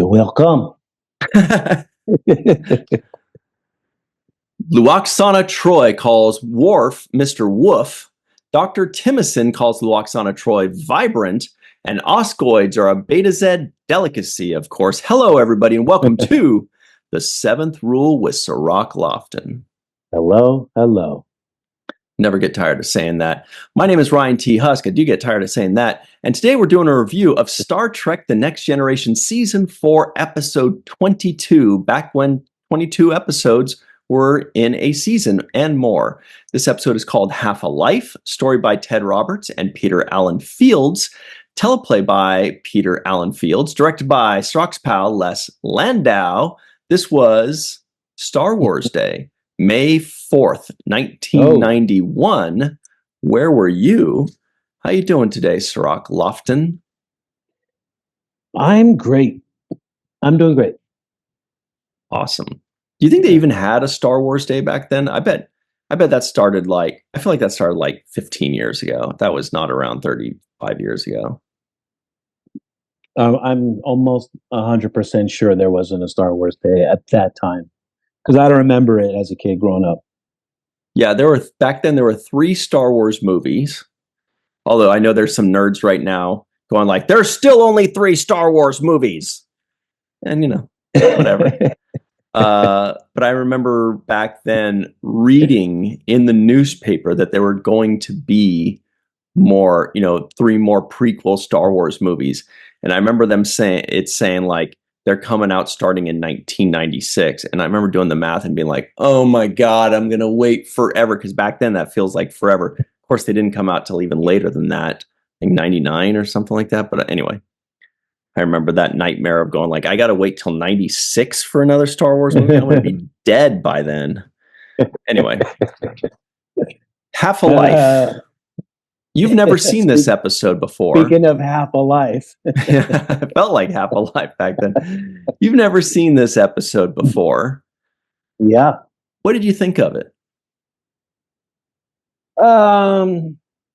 You're welcome. Lwaxana Troi calls Worf Mr. Woof. Dr. Timison calls Lwaxana Troi vibrant. And Oscoids are a Beta Z delicacy, of course. Hello, everybody, and welcome to The Seventh Rule with Sirach Lofton. Hello, hello. Never get tired of saying that. My name is Ryan T. Husk. I do get tired of saying that. And today we're doing a review of Star Trek The Next Generation Season 4, Episode 22, back when 22 episodes were in a season and more. This episode is called Half a Life, story by Ted Roberts and Peter Allen Fields, teleplay by Peter Allen Fields, directed by Sirach's pal Les Landau. This was Star Wars Day, May 4th, 1991. Oh. Where were you? How you doing today, Sirach Lofton? I'm great. I'm doing great. Awesome. Do you think they even had a Star Wars Day back then? I bet that started I feel like that started 15 years ago. That was not around 35 years ago. I'm almost 100% sure there wasn't a Star Wars Day at that time, because I don't remember it as a kid growing up. Yeah, back then there were 3 Star Wars movies. Although I know there's some nerds right now going there's still only 3 Star Wars movies. And whatever. But I remember back then reading in the newspaper that there were going to be more, 3 more prequel Star Wars movies. And I remember them saying they're coming out starting in 1996. And I remember doing the math and being like, oh my God, I'm going to wait forever. Because back then that feels like forever. Of course, they didn't come out till even later than that, I think 99 or something like that. But anyway, I remember that nightmare of going I got to wait till 96 for another Star Wars movie. I'm going to be dead by then. Anyway, Half a Life. You've never seen this episode before. Speaking of Half a Life. It felt like Half a Life back then. You've never seen this episode before. Yeah. What did you think of it?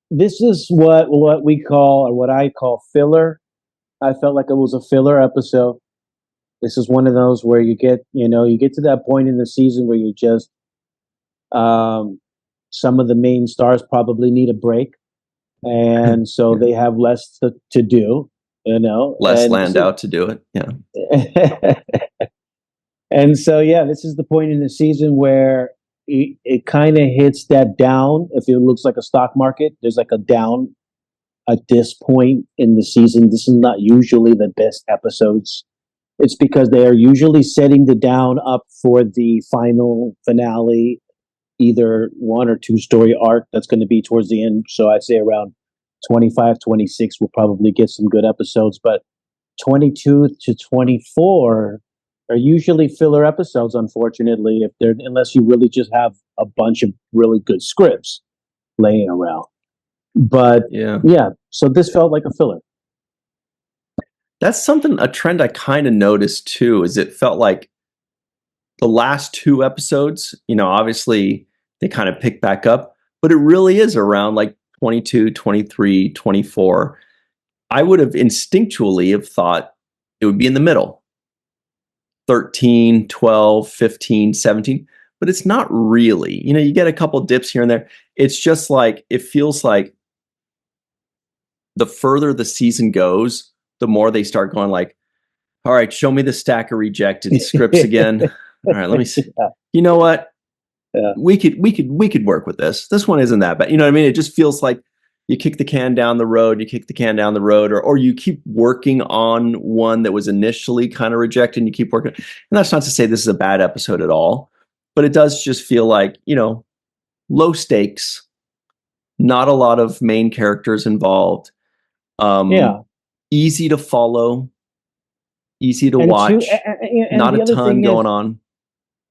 This is what we call, or what I call, filler. I felt like it was a filler episode. This is one of those where you get to that point in the season where you just, some of the main stars probably need a break. And so they have less to do, Less Landau to do it. Yeah. And so, this is the point in the season where it kind of hits that down. If it looks like a stock market, there's a down at this point in the season. This is not usually the best episodes. It's because they are usually setting the down up for the final finale, either 1 or 2 story arc that's going to be towards the end. So I'd say around 25, 26 we'll probably get some good episodes, but 22 to 24 are usually filler episodes, unfortunately, unless you really just have a bunch of really good scripts laying around. But so this felt like a filler. That's a trend I kind of noticed too, is it felt like the last 2 episodes, obviously they kind of pick back up, but it really is around 22, 23, 24. I would have instinctually have thought it would be in the middle. 13, 12, 15, 17, but it's not really. You get a couple dips here and there. It's just it feels like the further the season goes, the more they start going all right, show me the stack of rejected scripts again. All right, let me see. You know what? Yeah. We could work with this. This one isn't that bad. You know what I mean? It just feels like you kick the can down the road, or you keep working on one that was initially kind of rejected and you keep working. And that's not to say this is a bad episode at all, but it does just feel low stakes, not a lot of main characters involved. Easy to follow, easy to watch, not a ton going on.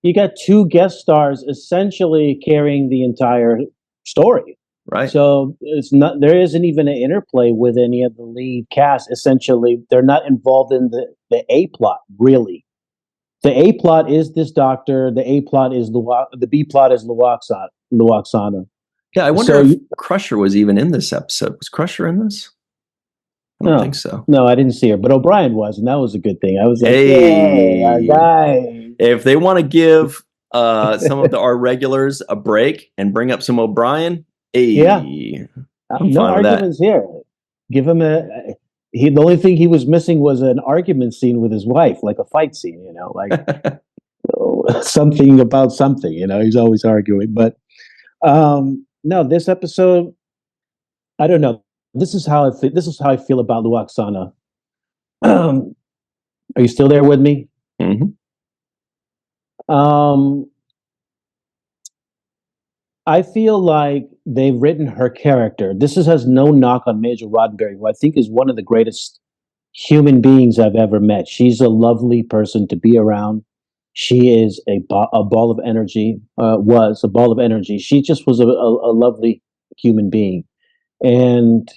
You got 2 guest stars essentially carrying the entire story. Right. So there isn't even an interplay with any of the lead cast. Essentially, they're not involved in the A plot, really. The A plot is this doctor, the A plot is the B plot is Lwaxana. Yeah, I wonder if Crusher was even in this episode. Was Crusher in this? I don't think No, so. no, I didn't see her, but O'Brien was, and that was a good thing. I was like, "Yay, our Hey, guy!" if they want to give some of our regulars a break and bring up some O'Brien, Yeah, hey, I'm no fine with that. arguments here. Give him a. He the only thing he was missing was an argument scene with his wife, like a fight scene. Like something about something. He's always arguing. But no, this episode, I don't know. This is how this is how I feel about Lwaxana. Are you still there with me? Mhm. Um, I feel like they've written her character. Has no knock on Major Roddenberry, who I think is one of the greatest human beings I've ever met. She's a lovely person to be around. She is a ball of energy, was a ball of energy. She just was a lovely human being. And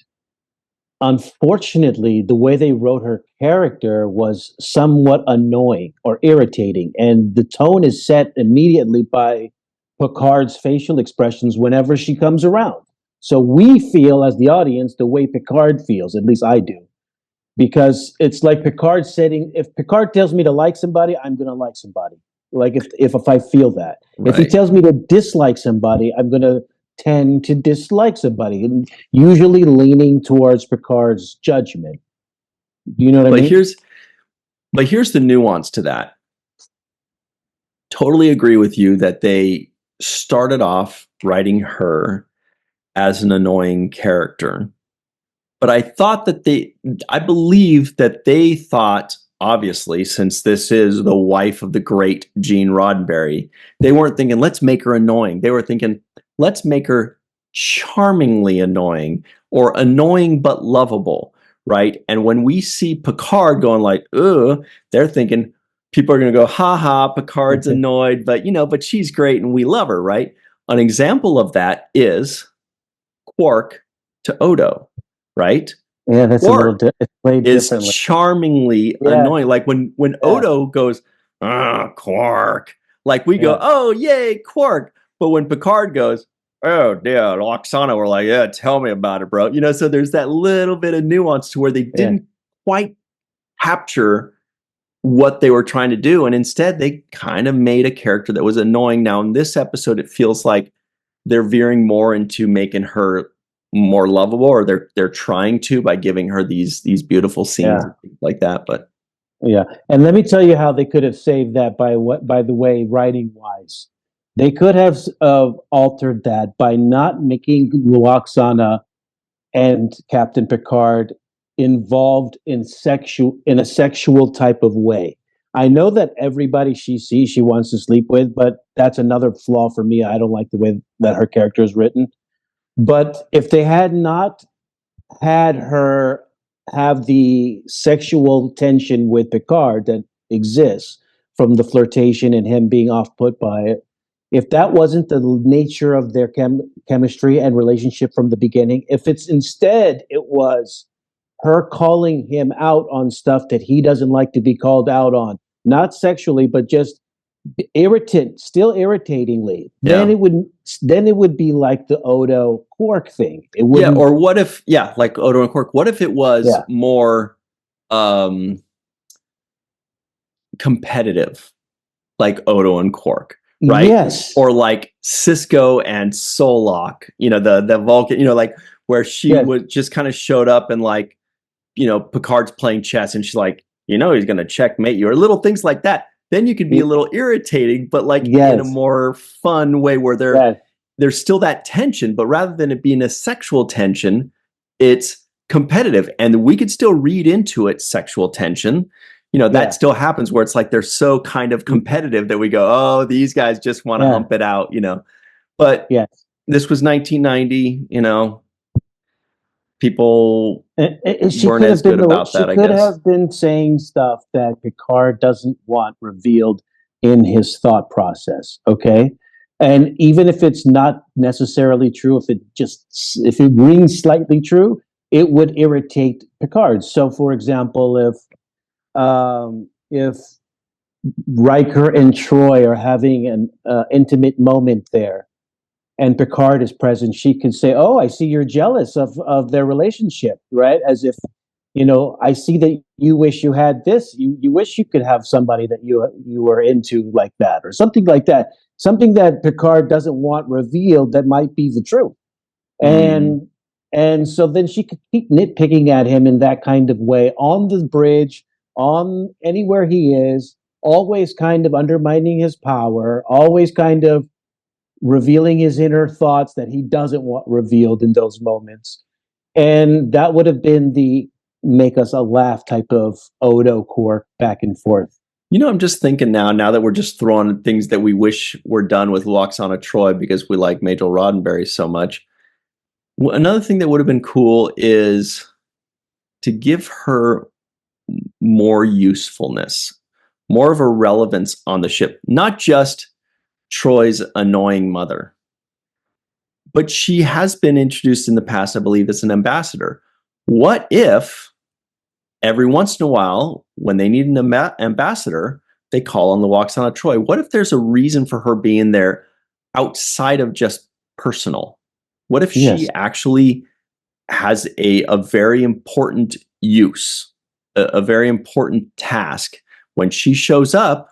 unfortunately, the way they wrote her character was somewhat annoying or irritating. And the tone is set immediately by Picard's facial expressions whenever she comes around. So we feel, as the audience, the way Picard feels, at least I do. Because it's like Picard setting, if Picard tells me to like somebody, I'm going to like somebody. Like if I feel that. If he Right. tells me to dislike somebody, I'm going to tend to dislike somebody, and usually leaning towards Picard's judgment. Do you know what I But mean? here's the nuance to that. Totally agree with you that they started off writing her as an annoying character. But I believe that they thought, obviously, since this is the wife of the great Gene Roddenberry, they weren't thinking, let's make her annoying. They were thinking, let's make her charmingly annoying or annoying but lovable, right? And when we see Picard going like, ugh, they're thinking, people are going to go, ha ha, Picard's annoyed, but she's great and we love her, right? An example of that is Quark to Odo, right? Yeah, that's a little Quark it's played is differently. charmingly Yeah, annoying. Like when yeah, Odo goes, Quark, like we go, yeah, oh yay, Quark. But when Picard goes, oh yeah, Lwaxana, we're like, yeah, tell me about it, bro. So there's that little bit of nuance to where they yeah, didn't quite capture what they were trying to do. And instead they kind of made a character that was annoying. Now in this episode, it feels like they're veering more into making her more lovable, or they're trying to by giving her these beautiful scenes yeah. and things like that. But Yeah, and let me tell you how they could have saved that by the way, writing wise, they could have altered that by not making Luoxana and Captain Picard involved in a sexual type of way. I know that everybody she sees she wants to sleep with, but that's another flaw for me. I don't like the way that her character is written. But if they had not had her have the sexual tension with Picard that exists from the flirtation and him being off put by it, if that wasn't the nature of their chemistry and relationship from the beginning, if it's instead it was her calling him out on stuff that he doesn't like to be called out on, not sexually, but just still irritatingly, yeah, then it would be like the Odo Quark thing. It yeah. wouldn't. Or what if, yeah, like Odo and Quark, what if it was Yeah. more um competitive, like Odo and Quark, right? Yes. Or like Cisco and Solok, the Vulcan, like where she Yes. would just kind of showed up and like, Picard's playing chess and she's like, he's going to checkmate you, or little things like that. Then you could be a little irritating, but like in a Yes. more fun way where Yes. there's still that tension, but rather than it being a sexual tension, it's competitive. And we could still read into it sexual tension. That Yeah. still happens where it's like they're so kind of competitive that we go, oh, these guys just want to Yeah. hump it out, But Yes. this was 1990, people And she weren't could as have good been about she that, I could guess. have been saying stuff that Picard doesn't want revealed in his thought process. Okay. And even if it's not necessarily true, if it rings slightly true, it would irritate Picard. So, for example, if Riker and Troy are having an intimate moment there, and Picard is present, she could say, "Oh, I see you're jealous of their relationship," right? As if I see that you wish you had this. You wish you could have somebody that you were into like that, or something like that. Something that Picard doesn't want revealed that might be the truth. Mm. And and so then she could keep nitpicking at him in that kind of way on the bridge, on anywhere he is, always kind of undermining his power, always kind of revealing his inner thoughts that he doesn't want revealed in those moments. And that would have been the make us a laugh type of Odo Cork back and forth. I'm just thinking now that we're just throwing things that we wish were done with Lwaxana Troi because we like Majel Roddenberry so much. Another thing that would have been cool is to give her more usefulness, more of a relevance on the ship, not just Troy's annoying mother, but she has been introduced in the past, I believe, as an ambassador. What if every once in a while, when they need an ambassador, they call on the Lwaxana Troi? What if there's a reason for her being there outside of just personal? What if Yes. she actually has a very important use, a very important task? When she shows up,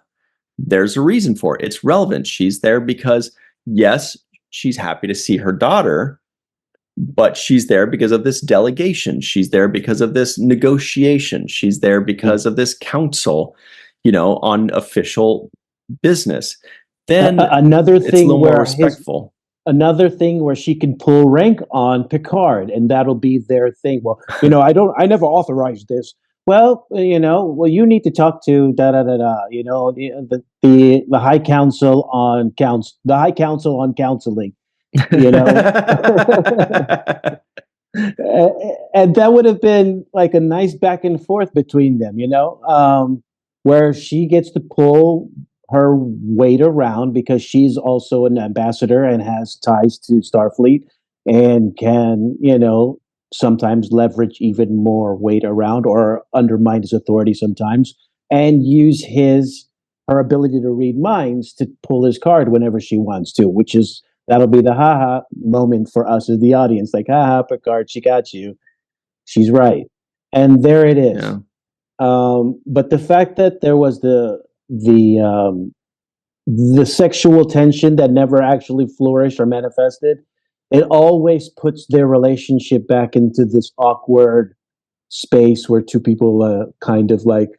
there's a reason for it. It's relevant. She's there because, yes, she's happy to see her daughter, but she's there because of this delegation. She's there because of this negotiation. She's there because of this council, on official business. Then Another it's a thing little more where respectful. another thing where she can pull rank on Picard, and that'll be their thing. Well, I never authorized this. Well, you need to talk to da da da da. The High Council on the High Council on counseling. You know, and that would have been like a nice back and forth between them. Where she gets to pull her weight around because she's also an ambassador and has ties to Starfleet and can, sometimes leverage even more weight around or undermine his authority sometimes and use her ability to read minds to pull his card whenever she wants to, which is that'll be the haha moment for us as the audience. Like, haha, Picard, she got you. She's right. And there it is. Yeah. But the fact that there was the sexual tension that never actually flourished or manifested, it always puts their relationship back into this awkward space where two people kind of like,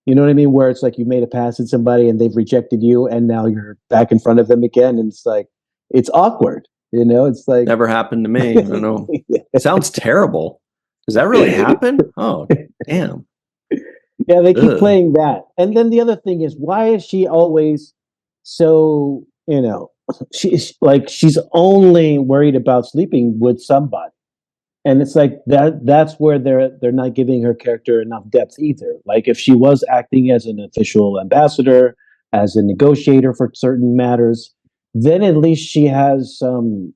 you know what I mean? Where it's like you made a pass at somebody and they've rejected you, and now you're back in front of them again, and it's like it's awkward. It's like Never happened to me. I don't know. It sounds terrible. Does that really happen? Oh, damn. Yeah, they keep Ugh. playing that. And then the other thing is, why is she always so, she's only worried about sleeping with somebody. And it's like that's where they're not giving her character enough depth either. Like if she was acting as an official ambassador, as a negotiator for certain matters, then at least she has some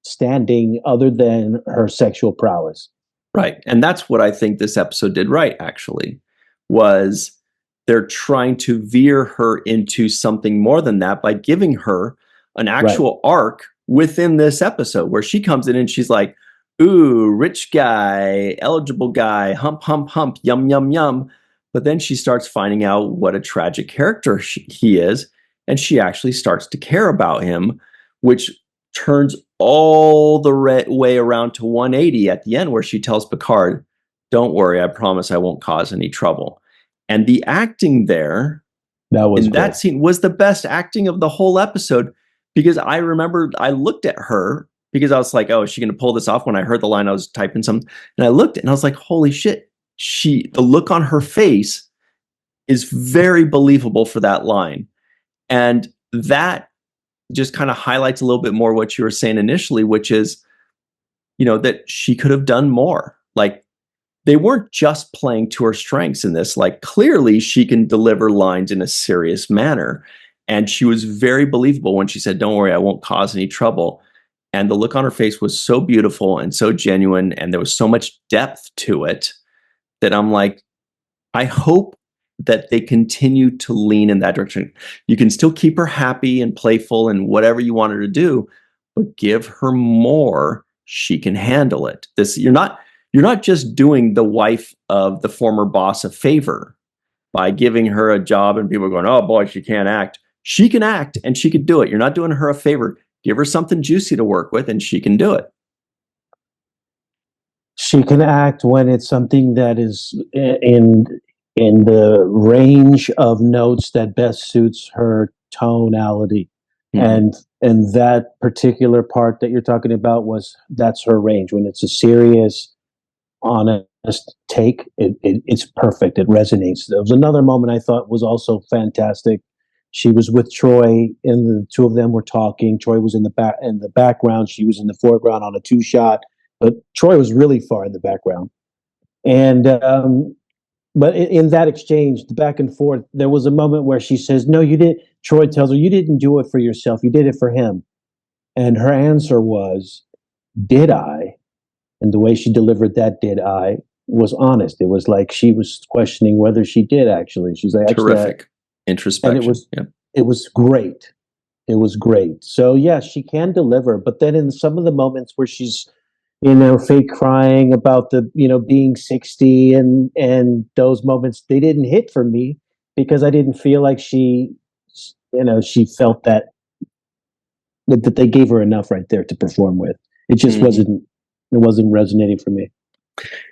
standing other than her sexual prowess. Right. And that's what I think this episode did right, actually, was they're trying to veer her into something more than that by giving her an actual arc within this episode where she comes in and she's like, ooh, rich guy, eligible guy, hump, hump, hump, yum, yum, yum. But then she starts finding out what a tragic character he is, and she actually starts to care about him, which turns all the way around to 180 at the end where she tells Picard, don't worry, I promise I won't cause any trouble. And the acting there that scene was the best acting of the whole episode, because I remember I looked at her because I was like, oh, is she going to pull this off? When I heard the line, I was typing something and I looked and I was like, holy shit. The look on her face is very believable for that line. And that just kind of highlights a little bit more what you were saying initially, which is, that she could have done more. Like, they weren't just playing to her strengths in this. Like, clearly she can deliver lines in a serious manner. And she was very believable when she said, don't worry, I won't cause any trouble. And the look on her face was so beautiful and so genuine. And there was so much depth to it that I'm like, I hope that they continue to lean in that direction. You can still keep her happy and playful and whatever you want her to do, but give her more. She can handle it. You're not you're not just doing the wife of the former boss a favor by giving her a job and people are going, oh boy, she can't act. She can act and she could do it. You're not doing her a favor. Give her something juicy to work with and she can do it. She can act when it's something that is in the range of notes that best suits her tonality. Mhm. And that particular part that you're talking about that's her range. When it's a serious, honest take, it's perfect. It resonates. There was another moment I thought was also fantastic. She was with Troy, and the two of them were talking. Troy was in the background. She was in the foreground on a two shot, but Troy was really far in the background. And but in that exchange, the back and forth, there was a moment where she says, "No, you didn't." Troy tells her, "You didn't do it for yourself. You did it for him." And her answer was, "Did I?" And the way she delivered that "did I" was honest. It was like she was questioning whether she did actually. She's like, "Actually," Terrific and introspection. Yeah. it was great. It was great. So yeah, she can deliver. But then in some of the moments where she's, fake crying about the, being 60, and those moments, they didn't hit for me because I didn't feel like she felt that they gave her enough right there to perform with. It just Mhm. wasn't resonating for me.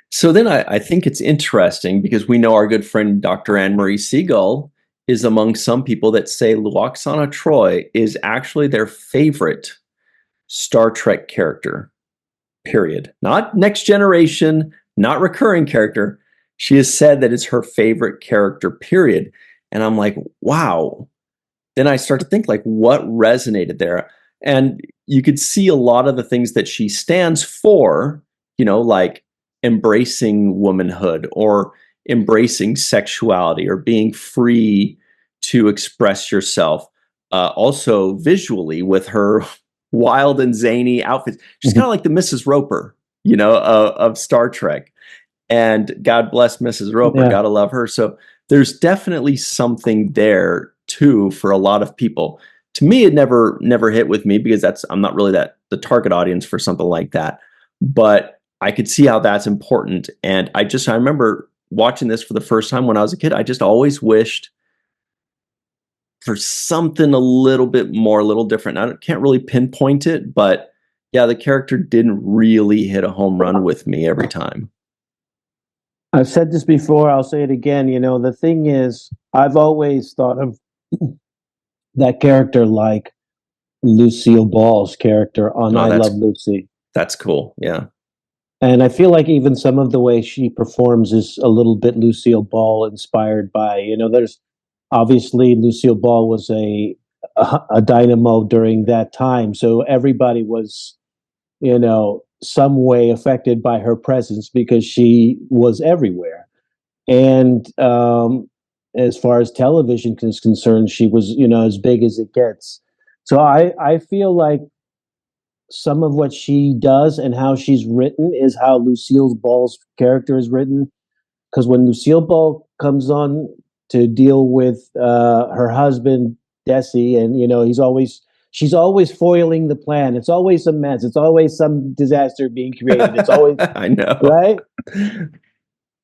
So then I think it's interesting because we know our good friend Dr. Anne Marie Siegel is among some people that say Lwaxana Troi is actually their favorite Star Trek character, period. Not Next Generation, not recurring character. She has said that it's her favorite character, period. And I'm like, wow. Then I start to think, like, what resonated there? And you could see a lot of the things that she stands for, like embracing womanhood or embracing sexuality or being free to express yourself. Also, visually, with her wild and zany outfits, she's kind Mhm. of like the Mrs. Roper, of Star Trek. And God bless Mrs. Roper, Yeah. gotta love her. So there's definitely something there too for a lot of people. To me, it never hit with me because I'm not really the target audience for something like that. But I could see how that's important. And I remember watching this for the first time when I was a kid. I just always wished for something a little bit more, a little different. I can't really pinpoint it, but yeah, the character didn't really hit a home run with me every time. I've said this before, I'll say it again. The thing is, I've always thought of that character like Lucille Ball's character on Oh, I Love that's Lucy. that's cool. Yeah. And I feel like even some of the way she performs is a little bit Lucille Ball inspired by, there's obviously Lucille Ball was a dynamo during that time. So everybody was, some way affected by her presence because she was everywhere. And as far as television is concerned, she was, as big as it gets. So I feel like some of what she does and how she's written is how Lucille Ball's character is written. Because when Lucille Ball comes on to deal with her husband Desi, and she's always foiling the plan. It's always a mess. It's always some disaster being created. It's always I know. right.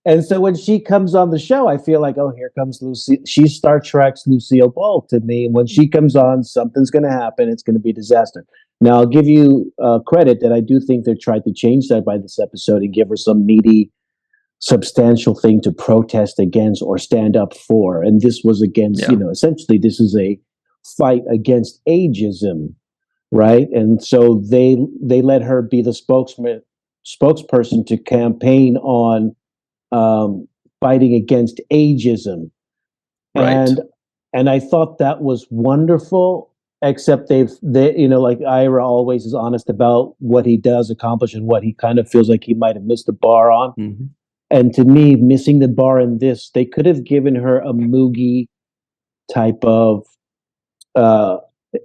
And so when she comes on the show, I feel like, oh, here comes Lucy. She's Star Trek's Lucille Ball to me. And when she comes on, something's going to happen. It's going to be a disaster. Now, I'll give you credit that I do think they tried to change that by this episode and give her some meaty, substantial thing to protest against or stand up for. And this was against, Yeah. essentially, this is a fight against ageism, right? And so they let her be the spokesperson to campaign on um, fighting against ageism, Right. and I thought that was wonderful. Except they like Ira always is honest about what he does accomplish and what he kind of feels like he might have missed the bar on. Mhm. And to me, missing the bar in this, they could have given her a Moogie type of uh,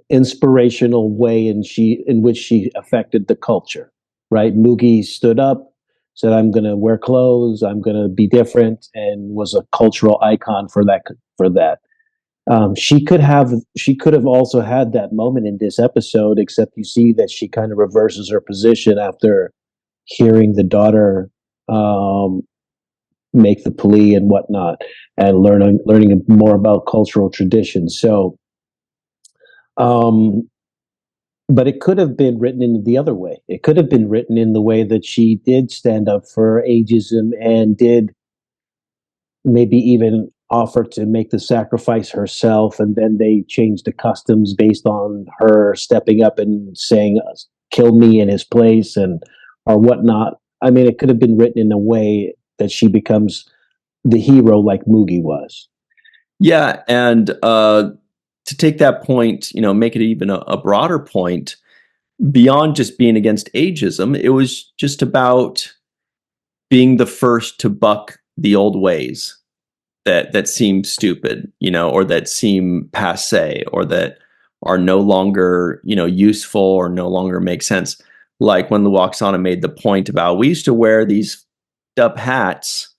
inspirational way in which she affected the culture. Right, Moogie stood up, said, "I'm going to wear clothes. I'm going to be different," and was a cultural icon for that. For that, she could have also had that moment in this episode, except you see that she kind of reverses her position after hearing the daughter um, make the plea and whatnot, and learning more about cultural traditions. So, um, but it could have been written in the other way. It could have been written in the way that she did stand up for ageism and did maybe even offer to make the sacrifice herself, and then they changed the customs based on her stepping up and saying, "Kill me in his place," and or whatnot. I mean, it could have been written in a way that she becomes the hero like Mugi was. Yeah, and to take that point, make it even a broader point, beyond just being against ageism, it was just about being the first to buck the old ways that seem stupid, or that seem passe, or that are no longer, useful or no longer make sense. Like when Lwaxana made the point about, we used to wear these up hats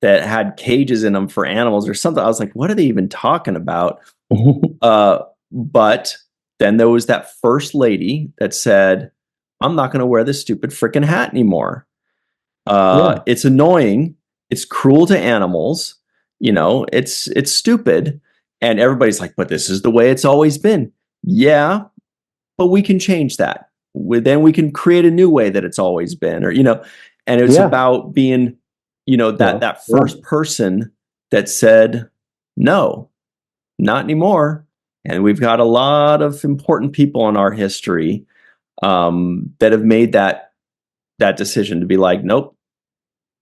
that had cages in them for animals or something. I was like, what are they even talking about? But then there was that first lady that said, I'm not going to wear this stupid freaking hat anymore. Yeah. It's annoying. It's cruel to animals. It's stupid. And everybody's like, but this is the way it's always been. Yeah, but we can change that. Then we can create a new way that it's always been, and it's about being, that first person that said, no, not anymore. And we've got a lot of important people in our history that have made that decision to be like, nope,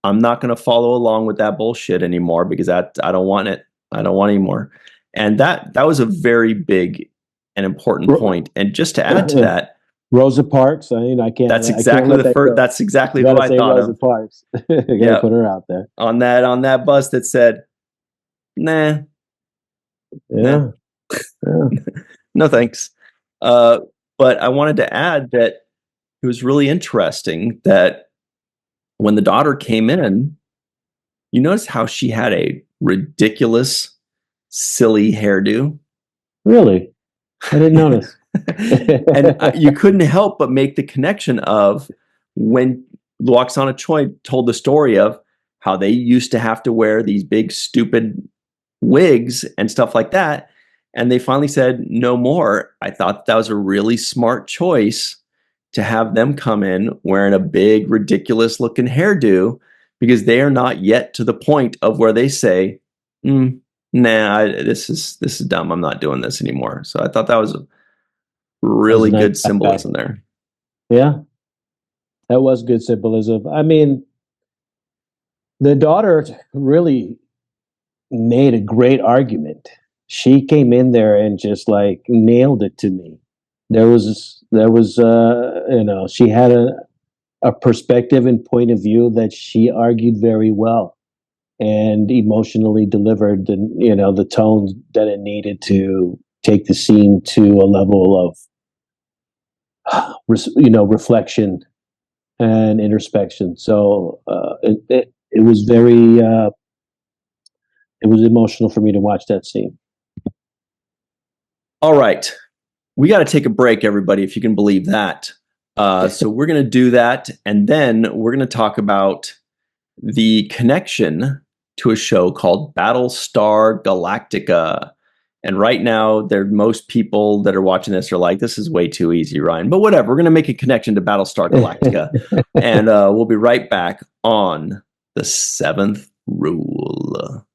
I'm not going to follow along with that bullshit anymore, because I don't want it. I don't want anymore. And that was a very big and important point. And just to add to that, Rosa Parks. I can't. That's exactly the first. That's exactly who I thought Rosa of. Parks. Gotta put her out there on that bus that said, "Nah, yeah. no thanks." But I wanted to add that it was really interesting that when the daughter came in, you notice how she had a ridiculous, silly hairdo. Really, I didn't notice. And you couldn't help but make the connection of when Lwaxana Troi told the story of how they used to have to wear these big, stupid wigs and stuff like that. And they finally said, no more. I thought that was a really smart choice to have them come in wearing a big, ridiculous looking hairdo, because they are not yet to the point of where they say, nah, this is dumb. I'm not doing this anymore. So I thought that was a really good symbolism there. Yeah, that was good symbolism. I mean, the daughter really made a great argument. She came in there and just like nailed it to me. There was she had a perspective and point of view that she argued very well and emotionally delivered the tone that it needed to take the scene to a level of reflection and introspection. So it was very it was emotional for me to watch that scene. All right, we got to take a break, everybody, if you can believe that. So we're going to do that, and then we're going to talk about the connection to a show called Battlestar Galactica. And right now, most people that are watching this are like, this is way too easy, Ryan. But whatever, we're going to make a connection to Battlestar Galactica. And we'll be right back on The Seventh Rule.